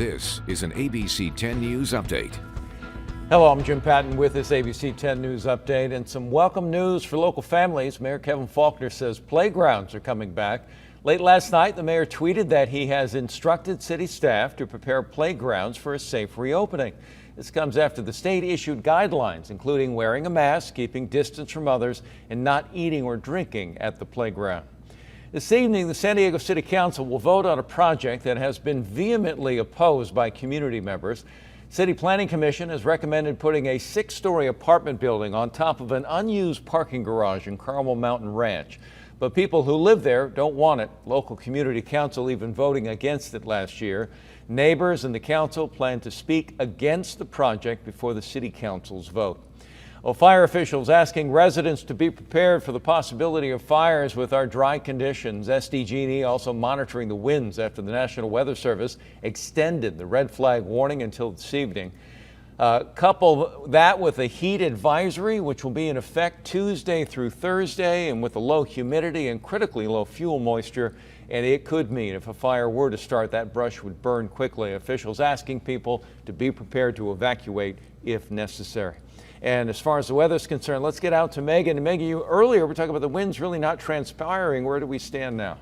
This is an ABC 10 News Update. Hello, I'm Jim Patton with this ABC 10 News Update and some welcome news for local families. Mayor Kevin Faulconer says playgrounds are coming back. Late last night, the mayor tweeted that he has instructed city staff to prepare playgrounds for a safe reopening. This comes after the state issued guidelines, including wearing a mask, keeping distance from others, and not eating or drinking at the playground. This evening, the San Diego City Council will vote on a project that has been vehemently opposed by community members. City Planning Commission has recommended putting a 6-story apartment building on top of an unused parking garage in Carmel Mountain Ranch. But people who live there don't want it. Local community council even voting against it last year. Neighbors and the council plan to speak against the project before the city council's vote. Well, fire officials asking residents to be prepared for the possibility of fires with our dry conditions. SDG&E also monitoring the winds after the National Weather Service extended the red flag warning until this evening. Couple that with a heat advisory, which will be in effect Tuesday through Thursday, and with the low humidity and critically low fuel moisture, and it could mean if a fire were to start, that brush would burn quickly. Officials asking people to be prepared to evacuate if necessary. And as far as the weather is concerned, let's get out to Megan. And Megan, you earlier were talking about the winds really not transpiring. Where do we stand now?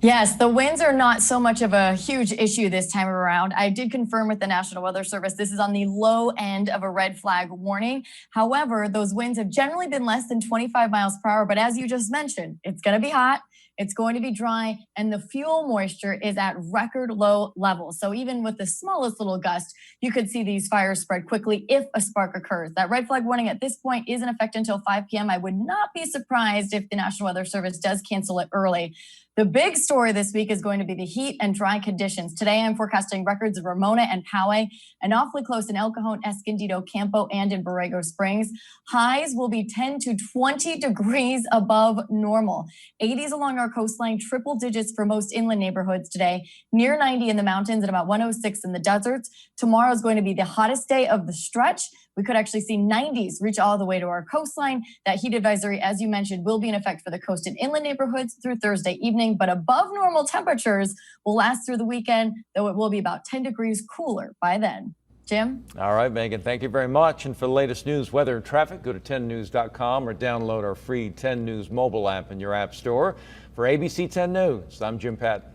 Yes, the winds are not so much of a huge issue this time around. I did confirm with the National Weather Service this is on the low end of a red flag warning. However, those winds have generally been less than 25 miles per hour. But as you just mentioned, it's going to be hot. It's going to be dry, and the fuel moisture is at record low levels. So even with the smallest little gust, you could see these fires spread quickly if a spark occurs. That red flag warning at this point is in effect until 5 p.m. I would not be surprised if the National Weather Service does cancel it early. The big story this week is going to be the heat and dry conditions. Today, I'm forecasting records of Ramona and Poway and awfully close in El Cajon, Escondido, Campo, and in Borrego Springs. Highs will be 10 to 20 degrees above normal. 80s along our coastline, triple digits for most inland neighborhoods today, near 90 in the mountains and about 106 in the deserts. Tomorrow is going to be the hottest day of the stretch. We could actually see 90s reach all the way to our coastline. That heat advisory, as you mentioned, will be in effect for the coast and inland neighborhoods through Thursday evening, but above normal temperatures will last through the weekend, though it will be about 10 degrees cooler by then. Jim? All right, Megan, thank you very much. And for the latest news, weather, and traffic, go to 10news.com or download our free 10 News mobile app in your app store. For ABC 10 News, I'm Jim Patton.